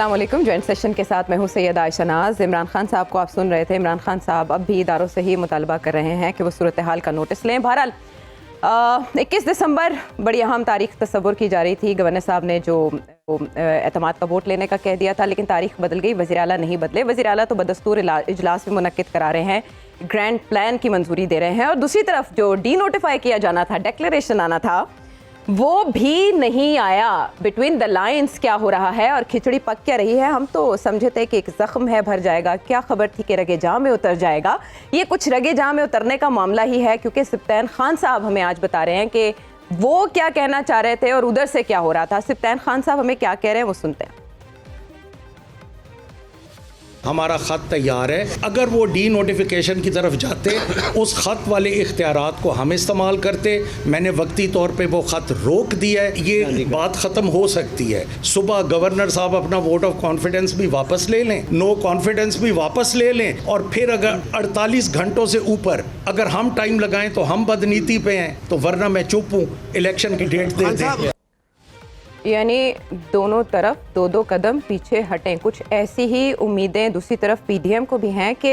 अस्सलाम वालेकुम। Joint session के साथ मैं हूँ सैयद आयशा नाज। इमरान खान साहब को आप सुन रहे थे। इमरान खान साहब अब भी इदारों से ही मुतालबा कर रहे हैं कि वो सूरत हाल का नोटिस लें। बहरहाल 21 दिसंबर बड़ी अहम तारीख तस्वुर की जा रही थी। गवर्नर साहब ने जो एतमाद का वोट लेने का कह दिया था, लेकिन तारीख बदल गई, वज़ीर आला नहीं बदले। वज़ीर आला तो बदस्तूर इजलास में मुनक्किद करा रहे हैं, ग्रैंड प्लान की मंजूरी दे रहे हैं, और दूसरी तरफ जो डी नोटिफाई किया जाना था, डिक्लेरेशन आना था, वो भी नहीं आया। बिटवीन द लाइंस क्या हो रहा है और खिचड़ी पक क्या रही है? हम तो समझे थे कि एक जख्म है भर जाएगा, क्या खबर थी कि रगे जाँ में उतर जाएगा। ये कुछ रगे जाँ में उतरने का मामला ही है, क्योंकि सिप्तैन खान साहब हमें आज बता रहे हैं कि वो क्या कहना चाह रहे थे और उधर से क्या हो रहा था। सिप्तैन खान साहब हमें क्या कह रहे हैं वो सुनते हैं। हमारा ख़त तैयार है, अगर वो डी नोटिफिकेशन की तरफ जाते, उस ख़त वाले इख्तियारात को हम इस्तेमाल करते। मैंने वक्ती तौर पे वो ख़त रोक दिया है, ये बात ख़त्म हो सकती है। सुबह गवर्नर साहब अपना वोट ऑफ कॉन्फिडेंस भी वापस ले लें, नो कॉन्फिडेंस भी वापस ले लें, और फिर अगर 48 घंटों से ऊपर अगर हम टाइम लगाएं तो हम बदनीति पे हैं, तो वरना मैं चुप हूँ, इलेक्शन की डेट दे दें। यानी दोनों तरफ दो दो कदम पीछे हटें। कुछ ऐसी ही उम्मीदें दूसरी तरफ पीडीएम को भी हैं कि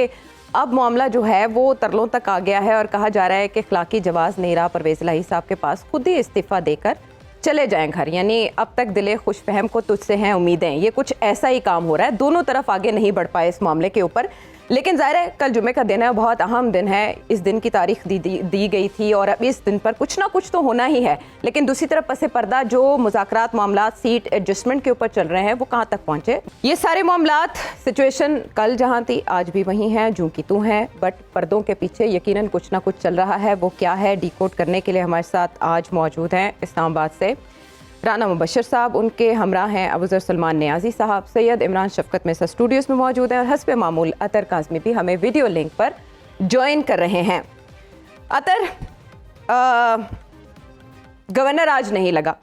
अब मामला जो है वो तरलों तक आ गया है और कहा जा रहा है कि इखलाकी जवाज़ नहीं रहा परवेज़ इलाही साहब के पास, खुद ही इस्तीफ़ा देकर चले जाएं घर। यानी अब तक दिले खुश फहम को तुझसे हैं उम्मीदें। ये कुछ ऐसा ही काम हो रहा है, दोनों तरफ आगे नहीं बढ़ पाए इस मामले के ऊपर। लेकिन ज़ाहिर है कल जुमे का दिन है, बहुत अहम दिन है, इस दिन की तारीख दी गई थी और अब इस दिन पर कुछ ना कुछ तो होना ही है। लेकिन दूसरी तरफ पसे पर्दा जो मुज़ाकरात मामला सीट एडजस्टमेंट के ऊपर चल रहे हैं, वो कहाँ तक पहुँचे? ये सारे मामलात सिचुएशन कल जहाँ थी आज भी वहीं हैं, जूं की तूं हैं, बट पर्दों के पीछे यकीनन कुछ ना कुछ चल रहा है। वो क्या है, डिकोड करने के लिए हमारे साथ आज मौजूद हैं इस्लामाबाद से राना मुबशर साहब, उनके हमरा हैं अबूज़र सलमान नियाज़ी साहब, सैयद इमरान शफ़क़त में स्टूडियोज़ में मौजूद हैं, और हस्ब मामूल अतर काज़मी भी हमें वीडियो लिंक पर ज्वाइन कर रहे हैं। अतर, गवर्नर आज नहीं लगा,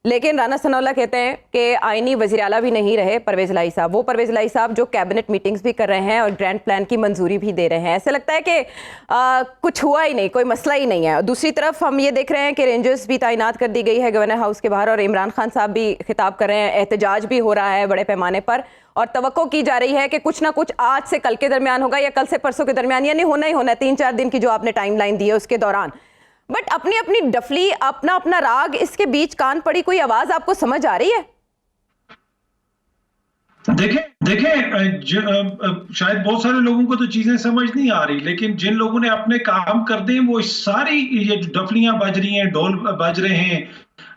लेकिन राना सनाउल्लाह कहते हैं कि आईनी वज़ीर आला भी नहीं रहे परवेज़ इलाही साहब, वो परवेज़ इलाही साहब जो कैबिनेट मीटिंग्स भी कर रहे हैं और ग्रैंड प्लान की मंजूरी भी दे रहे हैं। ऐसे लगता है कि कुछ हुआ ही नहीं, कोई मसला ही नहीं है। दूसरी तरफ हम ये देख रहे हैं कि रेंजर्स भी तैनात कर दी गई है गवर्नर हाउस के बाहर, और इमरान खान साहब भी खिताब कर रहे हैं, एहतजाज भी हो रहा है बड़े पैमाने पर, और तवक्को की जा रही है कि कुछ ना कुछ आज से कल के दरमियान होगा या कल से परसों के दरमियान, यानी होना ही होना है 3-4 दिन की जो आपने टाइम लाइन दी है उसके दौरान। बट अपनी अपनी डफली, अपना अपना राग, इसके बीच कान पड़ी कोई आवाज आपको समझ आ रही है? देखें शायद बहुत सारे लोगों को तो चीजें समझ नहीं आ रही, लेकिन जिन लोगों ने अपने काम कर दिए वो सारी ये डफलियां बज रही हैं, ढोल बज रहे हैं,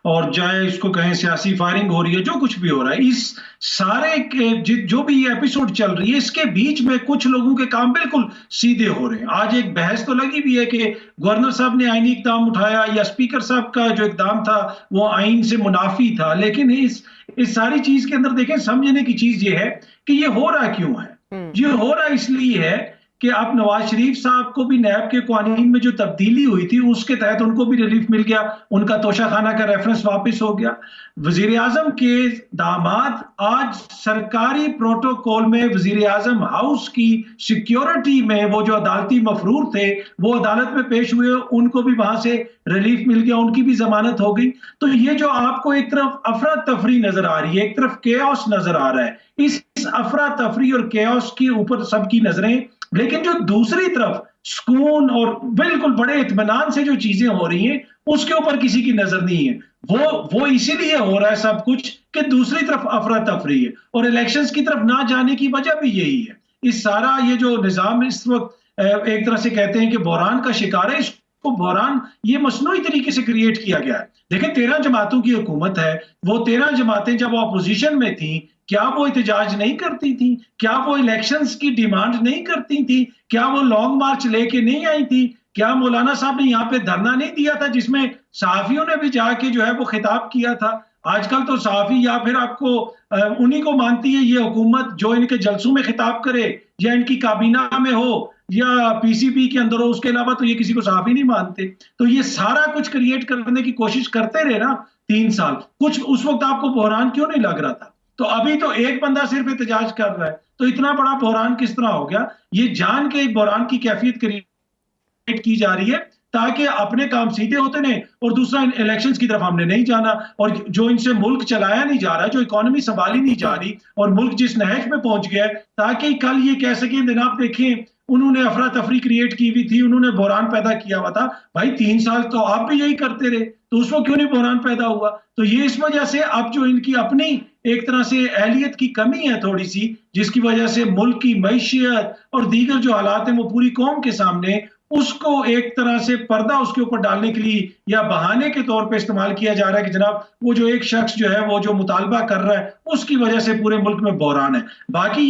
और चाहे इसको कहें सियासी फायरिंग हो रही है, जो कुछ भी हो रहा है, इस सारे के जो भी ये एपिसोड चल रही है, इसके बीच में कुछ लोगों के काम बिल्कुल सीधे हो रहे हैं। आज एक बहस तो लगी भी है कि गवर्नर साहब ने आईनी इकदाम उठाया या स्पीकर साहब का जो इकदाम था वो आईन से मुनाफी था, लेकिन इस सारी चीज के अंदर देखें, समझने की चीज ये है कि ये हो रहा क्यों है। ये हो रहा इसलिए है कि अब नवाज शरीफ साहब को भी नैब के कानून में जो तब्दीली हुई थी उसके तहत उनको भी रिलीफ मिल गया, उनका तोशाखाना का रेफरेंस वापस हो गया। वजीर आजम के दामाद आज सरकारी प्रोटोकॉल में वजीर आजम हाउस की सिक्योरिटी में वो जो अदालती मफरूर थे वो अदालत में पेश हुए, उनको भी वहां से रिलीफ मिल गया, उनकी भी जमानत हो गई। तो ये जो आपको एक तरफ अफरा तफरी नजर आ रही है, एक तरफ केओस नजर आ रहा है, इस अफरा तफरी और केओस के ऊपर सबकी नजरें, लेकिन जो दूसरी तरफ सुकून और बिल्कुल बड़े इत्मीनान से जो चीजें हो रही हैं उसके ऊपर किसी की नजर नहीं है। वो इसीलिए हो रहा है सब कुछ कि दूसरी तरफ अफरा तफरी है, और इलेक्शंस की तरफ ना जाने की वजह भी यही है। इस सारा ये जो निजाम इस वक्त एक तरह से कहते हैं कि बहरान का शिकार है, इसको बहरान ये मसनूई तरीके से क्रिएट किया गया है। देखें, 13 जमातों की हुकूमत है, वो 13 जमातें जब अपोजिशन में थी, क्या वो एहतजाज नहीं करती थी? क्या वो इलेक्शंस की डिमांड नहीं करती थी? क्या वो लॉन्ग मार्च लेके नहीं आई थी? क्या मौलाना साहब ने यहाँ पे धरना नहीं दिया था जिसमें सहाफियों ने भी जाके जो है वो खिताब किया था? आजकल तो सहाफी या फिर आपको उन्हीं को मानती है ये हुकूमत जो इनके जलसों में खिताब करे या इनकी काबीना में हो या पीसीबी के अंदर हो, उसके अलावा तो ये किसी को सहाफी नहीं मानते। तो ये सारा कुछ क्रिएट करने की कोशिश करते रहे ना 3 साल, कुछ उस वक्त आपको बहरान क्यों नहीं लग रहा था? तो अभी तो एक बंदा सिर्फ एहतजाज कर रहा है, तो इतना बड़ा बहरान किस तरह हो गया? ये जान के एक बहरान की कैफियत क्रिएट की जा रही है ताकि अपने काम सीधे होते रहे, और दूसरा इलेक्शंस की तरफ हमने नहीं जाना, और जो इनसे मुल्क चलाया नहीं जा रहा, जो इकोनॉमी संभाली नहीं जा रही, और मुल्क जिस नहज में पहुंच गया है, ताकि कल ये कह सकें जनाब देखें उन्होंने अफरा तफरी क्रिएट की हुई थी, उन्होंने बहरान पैदा किया हुआ था। भाई 3 साल तो आप भी यही करते रहे, तो उसको क्यों नहीं बहरान पैदा हुआ? तो ये इस वजह से अब जो इनकी अपनी एक तरह से अहलियत की कमी है थोड़ी सी, जिसकी वजह से मुल्क की मईशियत और दीगर जो हालात हैं वो पूरी कौम के सामने, उसको एक तरह से पर्दा उसके ऊपर डालने के लिए या बहाने के तौर पे इस्तेमाल किया जा रहा है कि जनाब वो जो एक शख्स जो है वो जो मुतालबा कर रहा है उसकी वजह से पूरे मुल्क में बहरान है। बाकी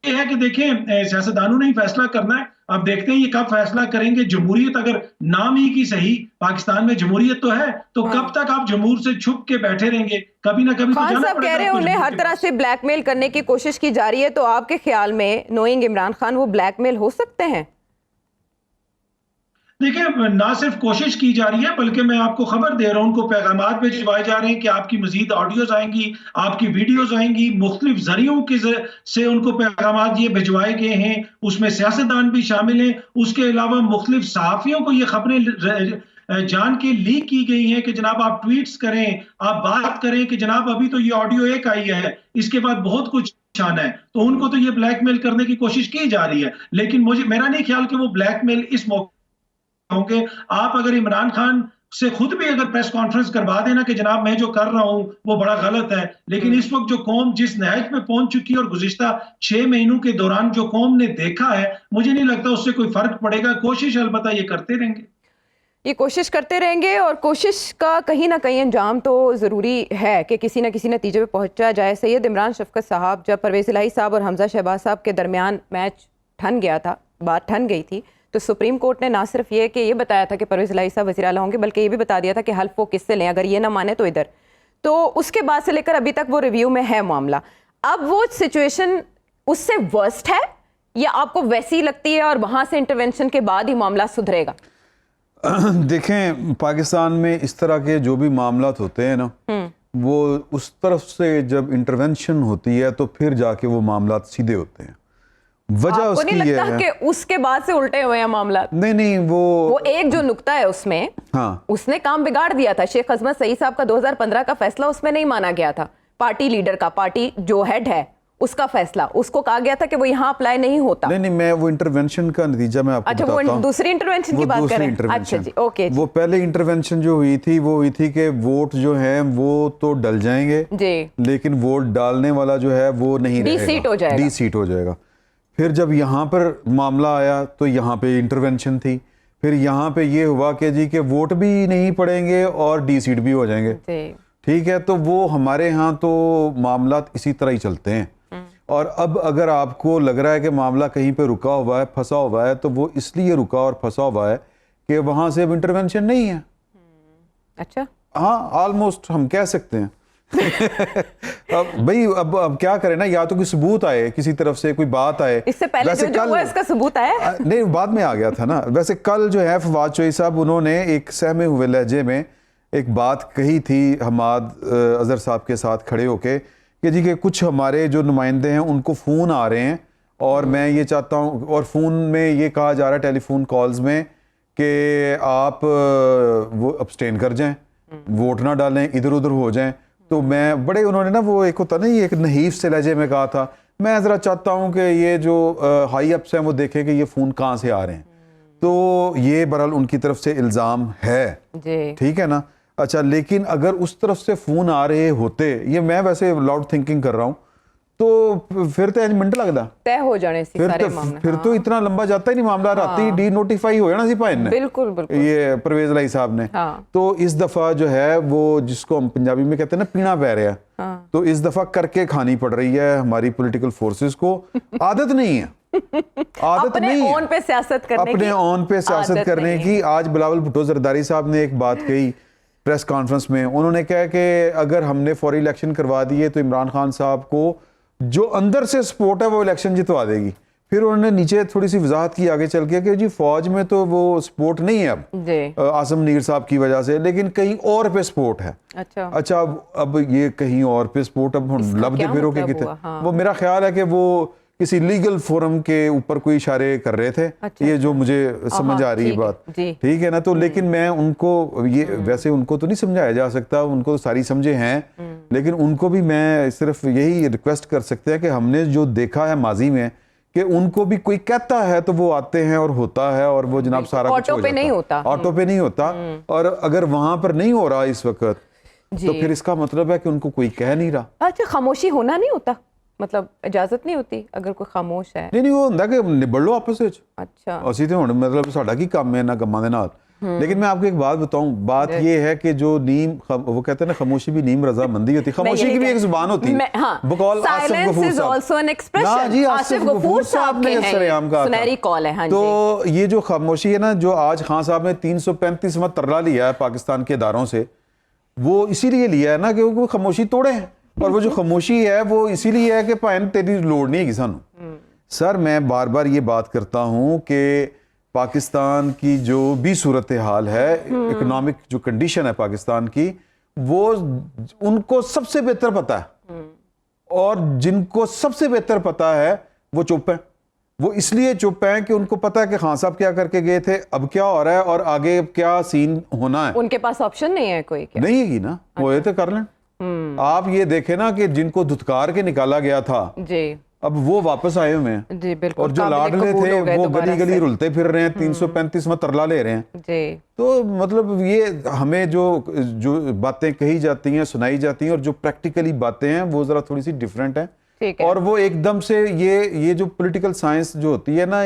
ये है कि देखें सियासतदानों ने ही फैसला करना है। अब देखते हैं ये कब फैसला करेंगे। जमहूरियत अगर नाम ही की सही, पाकिस्तान में जमहूरियत तो है, तो कब तक आप जमहूर से छुप के बैठे रहेंगे? कभी ना कभी खान साहब कह रहे हैं उन्हें हर तरह से ब्लैकमेल करने की कोशिश की जा रही है, तो आपके ख्याल में नोइंग इमरान खान वो ब्लैकमेल हो सकते हैं? देखिए, ना सिर्फ कोशिश की जा रही है बल्कि मैं आपको खबर दे रहा हूं, उनको पैगामात भिजवाए जा रहे हैं कि आपकी मजीद ऑडियोज आएंगी, आपकी वीडियोज आएंगी, मुख्तलिफ जरियों के से उनको पैगामात ये भिजवाए गए हैं, उसमें सियासतदान भी शामिल हैं। उसके अलावा मुख्तलिफ सहाफियों को ये खबरें जान के लीक की गई हैं कि जनाब आप ट्वीट्स करें, आप बात करें कि जनाब अभी तो ये ऑडियो एक आई है, इसके बाद बहुत कुछ आना है। तो उनको तो ये ब्लैकमेल करने की कोशिश की जा रही है, लेकिन मेरा नहीं ख्याल कि वो ब्लैकमेल इस मौके होंगे। आप अगर इमरान खान से खुद भी अगर प्रेस कॉन्फ्रेंस करवा देना कि जनाब मैं जो कर रहा हूं वो बड़ा गलत है, लेकिन इस वक्त जो कौम जिस नहज में पहुंच चुकी है और गुज़िश्ता 6 महीनों के दौरान जो कौम ने देखा है, मुझे नहीं लगता उससे कोई फर्क पड़ेगा। कोशिश अलबत्ता ये करते रहेंगे, ये कोशिश करते रहेंगे, और कोशिश का कहीं ना कहीं अंजाम तो ज़रूरी है कि किसी न किसी नतीजे पे पहुंचा जाए। सैयद इमरान शफकत साहब, जब परवेज़ इलाही साहब और हमजा शहबाज साहब के दरमियान मैच ठन गया था, बात ठन गई थी, तो सुप्रीम कोर्ट ने ना सिर्फ ये बताया था कि परवेज़ इलाही साहब वज़ीर आला होंगे, बल्कि ये भी बता दिया था कि हल्फ वो किससे लें, अगर ये ना माने तो इधर। तो उसके बाद से लेकर अभी तक वो रिव्यू में है मामला। अब वो सिचुएशन उससे वर्स्ट है या आपको वैसी लगती है और वहाँ से इंटरवेंशन के बाद ही मामला सुधरेगा? देखें, पाकिस्तान में इस तरह के जो भी मामलात होते हैं ना, वो उस तरफ से जब इंटरवेंशन होती है तो फिर जाके वो मामलात सीधे होते हैं। वजह आपको उसकी नहीं ये लगता है कि उसके बाद से उल्टे हुए हैं मामला? नहीं, वो एक जो नुक्ता है उसमें, हाँ, उसने काम बिगाड़ दिया था। शेख अजमत सईद साहब का 2015 का फैसला उसमें नहीं माना गया था। पार्टी लीडर का, पार्टी जो हेड है उसका फैसला, उसको कहा गया था कि वो यहाँ अप्लाई नहीं होता। नहीं, मैं वो इंटरवेंशन का नतीजा मैं आपको बताता हूं। वो दूसरी इंटरवेंशन की बात कर रहे हैं? अच्छा जी, ओके। वो पहले इंटरवेंशन जो हुई थी वो हुई थी कि वोट जो है वो तो डल जाएंगे जी, लेकिन वोट डालने वाला जो है वो नहीं रहेगा, डी सीट हो जाएगा। फिर जब यहाँ पर मामला आया तो यहाँ पे इंटरवेंशन थी। फिर यहाँ पे ये हुआ कि जी के वोट भी नहीं पड़ेंगे और डी सीट भी हो जाएंगे। ठीक है, तो वो हमारे यहाँ तो मामला इसी तरह ही चलते हैं। और अब अगर आपको लग रहा है कि मामला कहीं पे रुका हुआ है, फंसा हुआ है, तो वो इसलिए रुका और फंसा हुआ है कि वहाँ से अब इंटरवेंशन नहीं है। अच्छा, हाँ, ऑलमोस्ट हम कह सकते हैं। अब भाई अब क्या करें ना, या तो कोई सबूत आए, किसी तरफ से कोई बात आए। इससे पहले जो हुआ इसका सबूत आया नहीं, बाद में आ गया था ना। वैसे कल जो है फवाद चौधरी साहब उन्होंने एक सहमे हुए लहजे में एक बात कही थी हमाद अजहर साहब के साथ खड़े होके कि जी के कुछ हमारे जो नुमाइंदे हैं उनको फ़ोन आ रहे हैं और मैं ये चाहता हूँ, और फ़ोन में ये कहा जा रहा है टेलीफोन कॉल्स में कि आप वो अब्सटेन कर जाएं, वोट ना डालें, इधर उधर हो जाएं। तो मैं बड़े उन्होंने ना वो एक होता ना, ये एक नहीफ से लहजे में कहा था, मैं ज़रा चाहता हूँ कि ये जो हाई अप्स हैं वो देखें कि ये फ़ोन कहाँ से आ रहे हैं। तो ये बहरहाल उनकी तरफ से इल्ज़ाम है, ठीक है ना। अच्छा, लेकिन अगर उस तरफ से फ़ोन आ रहे होते, ये मैं वैसे लाउड थिंकिंग कर रहा हूँ, तो फिर तो मिनट लगता तय हो जाने से सारे मामले। फिर तो इतना लंबा जाता ही नहीं मामला, राती डी नोटिफाई हो जाना सी पाइन ने, बिल्कुल ये परवेज इलाही साहब ने। तो इस दफा जो है वो जिसको हम पंजाबी में कहते हैं ना पीना पै रहा है, तो इस दफा करके खानी पड़ रही है हमारी पॉलिटिकल फोर्सेस को। आदत नहीं है, आदत नहीं है अपने ऑन पे सियासत करने की। आज बिलावल भुट्टो जरदारी साहब ने एक बात कही प्रेस कॉन्फ्रेंस में, उन्होंने कहा कि अगर हमने फौरी इलेक्शन करवा दिए तो इमरान खान साहब को जो अंदर से सपोर्ट है वो इलेक्शन जितवा देगी। फिर उन्होंने नीचे थोड़ी सी वजाहत की आगे चल के कि जी फौज में तो वो सपोर्ट नहीं है अब आसम नीर साहब की वजह से, लेकिन कहीं और पे सपोर्ट है। अच्छा, अब ये कहीं और पे सपोर्ट अब लब्ध बिरो के कितने, वो मेरा ख्याल है कि वो किसी लीगल फोरम के ऊपर कोई इशारे कर रहे थे। अच्छा, ये जो मुझे समझ आ रही बात, ठीक है ना। तो लेकिन मैं उनको ये वैसे उनको तो नहीं समझाया जा सकता, उनको तो सारी समझे हैं, लेकिन उनको भी मैं सिर्फ यही रिक्वेस्ट कर सकते हैं कि हमने जो देखा है माजी में कि उनको भी कोई कहता है तो वो आते हैं और होता है, और वो जनाब सारा कुछ ऑटो पे नहीं होता, ऑटो पे नहीं होता। और अगर वहां पर नहीं हो रहा इस वक्त तो फिर इसका मतलब है कि उनको कोई कह नहीं रहा। अच्छा, खामोशी होना नहीं होता, मतलब इजाजत नहीं होती अगर कोई खामोश है? नहीं वो ਹੁੰਦਾ कि निबड़ लो आपस ਵਿੱਚ। अच्छा, ਅਸੀਂ ਤੇ ਹੁਣ मतलब ਸਾਡਾ ਕੀ ਕੰਮ ਹੈ ਇਹਨਾਂ ਕੰਮਾਂ ਦੇ ਨਾਲ। लेकिन मैं आपको एक बात बताऊं, बात ये है कि जो नीम वो कहते हैं ना, खामोशी भी नीम रजामंदी होती है, खामोशी की भी एक जुबान होती है। बकौल आसिफ गफूर साहब, जी आसिफ गफूर साहब ने सरेआम कहा, सुनहरी कॉल है। तो ये जो खामोशी है ना, जो आज खान साहब ने 335वां तरला लिया है पाकिस्तान के इदारों से, वो इसीलिए लिया है ना कि वो खामोशी तोड़े हैं। और वो जो खामोशी है वो इसीलिए है कि भाई तेरी लोड़ नहीं है किसानों। सर मैं बार बार ये बात करता हूँ कि पाकिस्तान की जो भी सूरत हाल है, इकोनॉमिक जो कंडीशन है पाकिस्तान की, वो उनको सबसे बेहतर पता है, और जिनको सबसे बेहतर पता है वो चुप है। वो इसलिए चुप हैं कि उनको पता है कि खान साहब क्या करके गए थे, अब क्या हो रहा है और आगे क्या सीन होना है। उनके पास ऑप्शन नहीं है कोई, क्या नहीं है ना, वो तो कर लें। आप ये देखें ना कि जिनको धुतकार के निकाला गया था जी, अब वो वापस आए हुए हैं जी, बिल्कुल। और जो लाडले थे वो गली गली रुलते फिर रहे हैं, 335वां तरला ले रहे हैं जी। तो मतलब ये हमें जो बातें कही जाती हैं, सुनाई जाती हैं, और जो प्रैक्टिकली बातें हैं वो जरा थोड़ी सी डिफरेंट है। और वो एकदम से ये जो पॉलिटिकल साइंस जो होती है ना,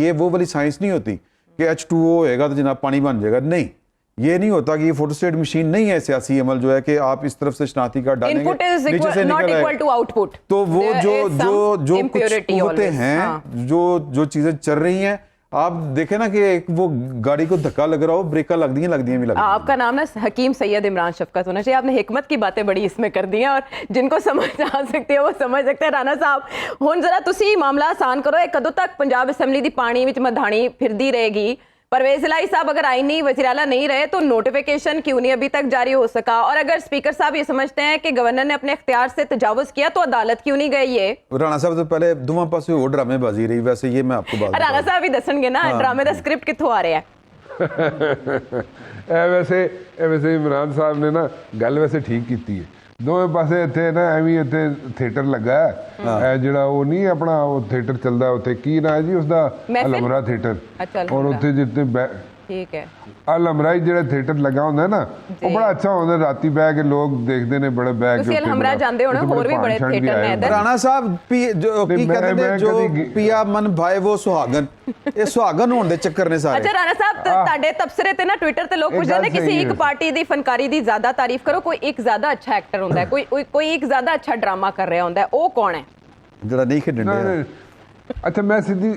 ये वो वाली साइंस नहीं होती कि H2O होएगा तो जनाब पानी बन जाएगा। नहीं, ये नहीं होता कि ये फोटोस्टेट मशीन नहीं है सियासी अमल जो है कि आप इस तरफ से शनाख्ती कार्ड डालेंगे, नीचे से निकल आएगा। तो वो जो कुछ होते हैं, जो चीजें चल रही हैं, आप देखें ना कि एक वो गाड़ी को धक्का लग रहा हो, ब्रेका लग दी भी लग। आपका नाम ना हकीम सैयद इमरान शफकत होना चाहिए। आपने हिकमत की बातें बड़ी इसमें कर दी हैं, और जिनको समझ आ सकती है वो समझ सकते हैं। राणा साहब हुण जरा तुसी मामला आसान करो, कदों तक पंजाब असैम्बली दी पानी विच मधाणी फिरदी रहेगी? परवेज इलाही साहब अगर आईनी वज़ीर आला नहीं रहे तो नोटिफिकेशन क्यों नहीं अभी तक जारी हो सका? और अगर स्पीकर साहब ये समझते हैं कि गवर्नर ने अपने इख्तियार से तजावुज किया तो अदालत क्यों नहीं गए? ये राणा साहब तो पहले दोवां पासे हो ड्रामेबाजी रही। वैसे ये मैं आपको बात राणा साहब ही दसणगे ना ड्रामे दा स्क्रिप्ट कित्थों आ रहा है? वैसे इमरान साहब ने ना गल वैसे ठीक की है। दोवें पासे इत्थे ना एवं इत्थे थिएटर लगा है, जिहड़ा वो नहीं अपना वो थिएटर चलदा उत्थे, की ना है जी उसदा, अलमरा थिएटर। और उत्थे जितने ठीक है अलमरा जिहड़ा थिएटर लगा हुंदा है ना, वो बड़ा अच्छा हुंदा। राती बैठ के लोग देखदे ने, बड़े बैठ के अलमरा जांदे होणे, होर भी बड़े थिएटर ने इधर। राणा साहब जो की कहते ने, जो पिया मन भाए वो सुहागन, ये सुहागन होण दे चक्कर ने सारे। अच्छा राणा साहब, ਤੁਹਾਡੇ ਤਬਸਰੇ ਤੇ ਨਾ ट्विटर ਤੇ ਲੋਕ ਪੁੱਛਦੇ ਨੇ ਕਿਸੇ ਇੱਕ ਪਾਰਟੀ ਦੀ ਫਨਕਾਰੀ ਦੀ ਜ਼ਿਆਦਾ ਤਾਰੀਫ ਕਰੋ, ਕੋਈ ਇੱਕ ਜ਼ਿਆਦਾ ਅੱਛਾ ਐਕਟਰ ਹੁੰਦਾ ਹੈ, ਕੋਈ ਇੱਕ ਜ਼ਿਆਦਾ ਅੱਛਾ ਡਰਾਮਾ ਕਰ ਰਿਹਾ ਹੁੰਦਾ ਹੈ, ਉਹ ਕੌਣ ਹੈ ਜਿਹੜਾ ਨਹੀਂ ਖੇਡਣ ਡਿਆ? अच्छा मैं सीधी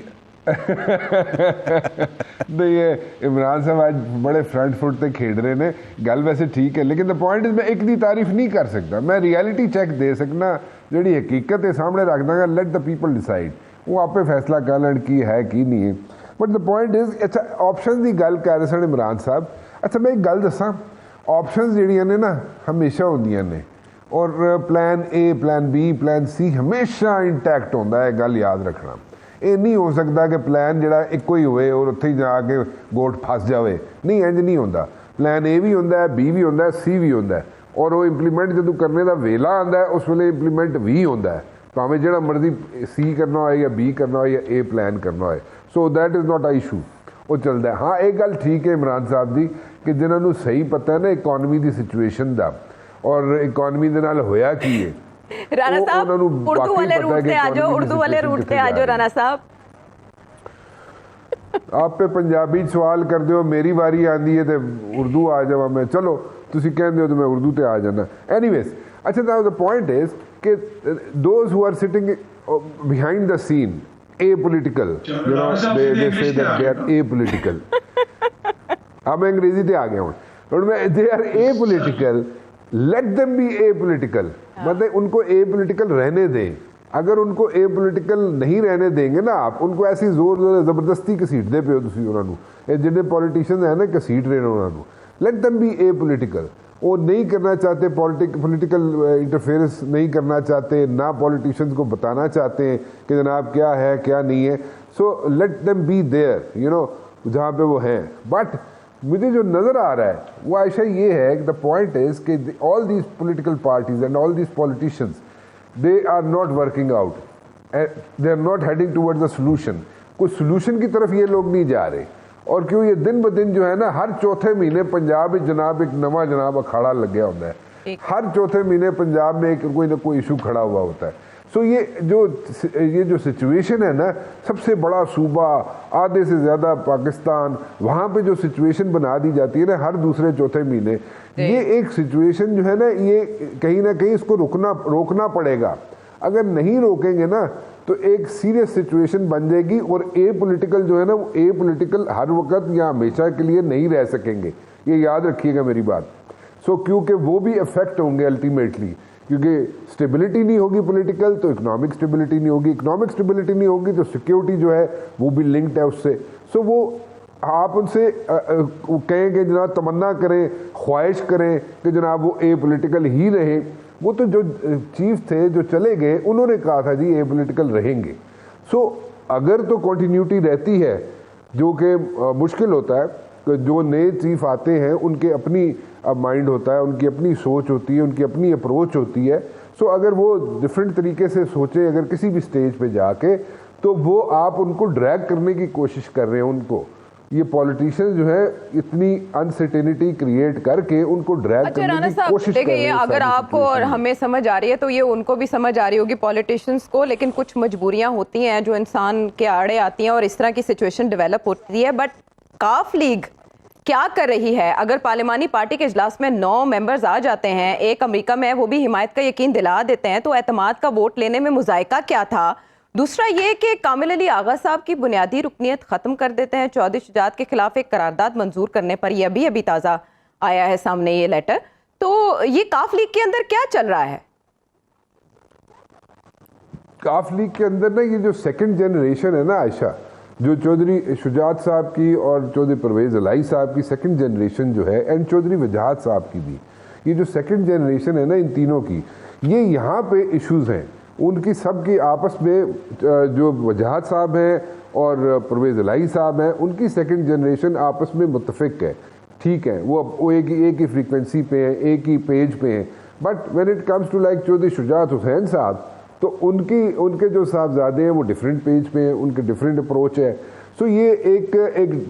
नहीं, ये इमरान साहब आज बड़े फ्रंट फुट पे खेड रहे ने, गल वैसे ठीक है, लेकिन द पॉइंट इज मैं एक दी तारीफ नहीं कर सकता, मैं रियलिटी चेक दे सकना, जी हकीकत है सामने रख Danga. Let the people decide, वो आपे फैसला कर लैन की है की नहीं है। बट द पॉइंट इज, अच्छा ऑप्शन की गल कर रहे सन इमरान साहब। अच्छा मैं एक गल दसा, ऑप्शन जिहड़ियां ने ना हमेशा होंदियां ने, और plan A, plan B, plan C हमेशा इंटैक्ट होंदा है, गल याद रखना। ये नहीं हो सकता कि प्लान जिहड़ा इक्को ही होए और उत्थे ही जाके गोट फस जाए, नहीं इंज नहीं होंदा। प्लान ए भी होंदा है, बी भी होंदा है, सी भी होंदा है, और वो इंप्लीमेंट जो करने का वेला आंदा है उस वेले इंप्लीमेंट भी होंदा है, भावें जिहड़ा मर्जी सी करना होए या बी करना होए या ए प्लान करना होए। So that is not a issue, वो चलता है। हाँ एक गल ठीक है इमरान साहब की कि जिन्होंने सही पता है ना इकॉनमी की सिचुएशन का, और इकॉनमी दे नाल होया की है। राणा साहब उर्दू वाले रूट पे आ जाओ, उर्दू वाले रूट पे आ जाओ राणा साहब। आप पे पंजाबी सवाल कर दो, मेरी बारी आती है तो उर्दू आ जावा मैं, चलो तुसी कहंदे हो तो मैं उर्दू ते आ जाना। एनीवेज, अच्छा नाउ द पॉइंट इज कि those who are sitting behind the scene apolitical, you know, they say that they are apolitical. अब मैं अंग्रेजी ते आ गया हूँ, और मैं they are apolitical, let them be apolitical, मतलब उनको apolitical रहने दें। अगर उनको apolitical नहीं रहने देंगे ना आप, उनको ऐसी जोर जबरदस्ती घसीटदे पे हो तुसीं उन्हां नूं, ये जिन्ने पॉलिटिशियन है ना घसीट रहे ने उन्हां नूं, let them be apolitical। वो नहीं करना चाहते, पॉलिटिकल इंटरफेरेंस नहीं करना चाहते, ना पॉलिटिशियंस को बताना चाहते हैं कि जनाब क्या है क्या नहीं है। So let them be there, you know, जहाँ पे वो हैं। बट मुझे जो नज़र आ रहा है वो आयशा ये है कि द पॉइंट इज़ कि all these political parties and all these politicians, they are not working out, they are not heading towards the solution. कोई सोल्यूशन की तरफ ये लोग नहीं जा रहे। और क्यों ये दिन ब दिन जो है ना, हर चौथे महीने पंजाब में जनाब एक नवा जनाब अखाड़ा लग गया होता है। हर चौथे महीने पंजाब में कोई ना कोई इशू खड़ा हुआ होता है। सो ये जो सिचुएशन है ना, सबसे बड़ा सूबा, आधे से ज़्यादा पाकिस्तान, वहाँ पे जो सिचुएशन बना दी जाती है ना हर दूसरे चौथे महीने, ये एक सिचुएशन जो है ना, ये कहीं ना कहीं इसको रोकना पड़ेगा। अगर नहीं रोकेंगे ना तो एक सीरियस सिचुएशन बन जाएगी। और ए पॉलिटिकल जो है ना, वो ए पॉलिटिकल हर वक्त या हमेशा के लिए नहीं रह सकेंगे, ये याद रखिएगा मेरी बात। सो क्योंकि वो भी अफेक्ट होंगे अल्टीमेटली, क्योंकि स्टेबिलिटी नहीं होगी पॉलिटिकल तो इकोनॉमिक स्टेबिलिटी नहीं होगी, इकोनॉमिक स्टेबिलिटी नहीं होगी तो सिक्योरिटी जो है वो भी लिंक्ड है उससे। सो वो आप उनसे कहें कि जनाब तमन्ना करें, ख्वाहिश करें कि जनाब वो ए पॉलिटिकल ही रहे। वो तो जो चीफ थे जो चले गए, उन्होंने कहा था जी ए पॉलिटिकल रहेंगे। सो अगर तो कंटिन्यूटी रहती है, जो कि मुश्किल होता है, कि जो नए चीफ आते हैं उनके अपनी माइंड होता है, उनकी अपनी सोच होती है, उनकी अपनी अप्रोच होती है। सो अगर वो डिफरेंट तरीके से सोचें अगर किसी भी स्टेज पे जाके, तो वो आप उनको ड्रैग करने की कोशिश कर रहे हैं। उनको ये पॉलिटिशियंस जो है इतनी अनसर्टेनिटी क्रिएट करके उनको ड्रैग करने की कोशिश कर रहे हैं। अगर आपको और हमें समझ आ रही है तो ये उनको भी समझ आ रही होगी पॉलिटिशियंस को, लेकिन कुछ मजबूरियां होती हैं जो इंसान के आड़े आती हैं और इस तरह की सिचुएशन डेवलप होती है। बट काफ लीग क्या कर रही है? अगर पार्लिमानी पार्टी के इजलास में 9 मेंबर्स आ जाते हैं, एक अमेरिका में वो भी हिमायत का यकीन दिला देते हैं, तो एतमाद का वोट लेने में मुजायका क्या था? दूसरा ये कि कामिल अली आगा साहब की बुनियादी रुकनियत ख़त्म कर देते हैं चौधरी शुजात के खिलाफ एक करारदाद मंजूर करने पर। ये अभी ताज़ा आया है सामने ये लेटर। तो ये काफ लीग के अंदर क्या चल रहा है? काफ लीग के अंदर ना ये जो सेकंड जनरेशन है ना आयशा, जो चौधरी शुजात साहब की और चौधरी परवेज़ इलाही साहब की सेकंड जनरेशन जो है, एंड चौधरी वजाहत साहब की भी, ये जो सेकंड जनरेशन है ना इन तीनों की, ये यहाँ पे इश्यूज हैं उनकी सब की आपस में। जो वजाहत साहब हैं और परवेज़ इलाही साहब हैं, उनकी सेकंड जनरेशन आपस में मुत्तफिक है, ठीक है, वो एक ही फ्रीक्वेंसी पे हैं, एक ही पेज पे हैं। But when it comes to like Chaudhry Shujaat Hussain sahab, तो उनके जो साहबजादे हैं वो डिफरेंट पेज पे हैं, उनके डिफरेंट अप्रोच है। सो ये एक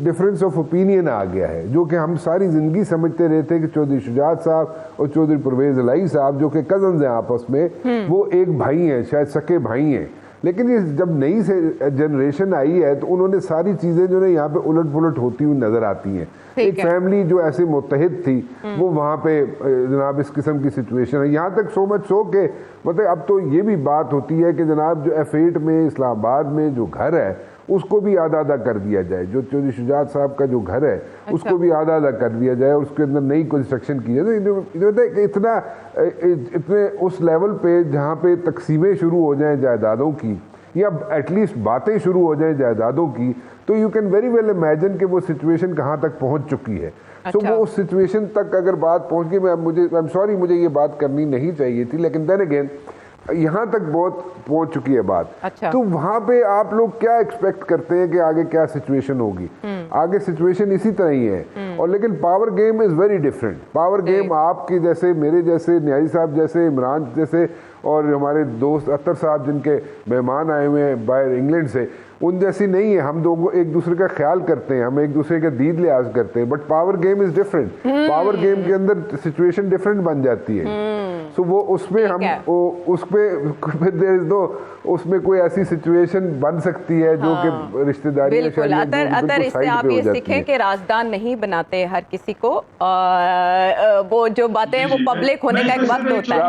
डिफरेंस ऑफ ओपिनियन आ गया है, जो कि हम सारी ज़िंदगी समझते रहे थे कि चौधरी शुजात साहब और चौधरी परवेज़ इलाही साहब जो कि कज़न्स हैं आपस में, वो एक भाई हैं, शायद सके भाई हैं। लेकिन ये जब नई से जनरेशन आई है तो उन्होंने सारी चीज़ें जो है यहाँ पे उलट पुलट होती हुई नज़र आती हैं। एक फैमिली जो ऐसे मुत्तहिद थी वो वहाँ पे जनाब इस किस्म की सिचुएशन है। यहाँ तक सो मच सो के मतलब अब तो ये भी बात होती है कि जनाब जो F8 में इस्लामाबाद में जो घर है उसको भी आधा आधा कर दिया जाए, जो चौधरी शुजात साहब का जो घर है उसको भी आधा आधा कर दिया जाए, उसके अंदर नई कंस्ट्रक्शन की जाए। इतने उस लेवल पे जहाँ पे तकसीमें शुरू हो जाएं जायदादों की, या एटलीस्ट बातें शुरू हो जाएं जायदादों की, तो you can very well imagine कि वो सिचुएशन कहाँ तक पहुँच चुकी है। तो वो उस सिचुएशन तक अगर बात पहुँच गई, आई एम सॉरी मुझे ये बात करनी नहीं चाहिए थी, लेकिन देन अगेन यहाँ तक बहुत पहुंच चुकी है बात। तो वहां पे आप लोग क्या एक्सपेक्ट करते हैं कि आगे क्या सिचुएशन होगी? आगे सिचुएशन इसी तरह ही है। और लेकिन power game is very different. Power game आपकी जैसे, मेरे जैसे, न्याजी साहब जैसे, इमरान जैसे और हमारे दोस्त अख्तर साहब जिनके मेहमान आए हुए हैं बाहर इंग्लैंड से, उन जैसी नहीं है। हम दोनों एक दूसरे का ख्याल करते हैं, हम एक दूसरे का दीद लिहाज करते हैं, but power game is different. Power game के अंदर सिचुएशन डिफरेंट बन जाती है। सो वो उसमें हम उसमें कोई ऐसी सिचुएशन बन सकती है जो कि रिश्तेदारी इससे आप ये सीखें कि राजदान नहीं बनाते हर किसी को, वो जो बातें हैं वो पब्लिक होने का एक वक्त होता है।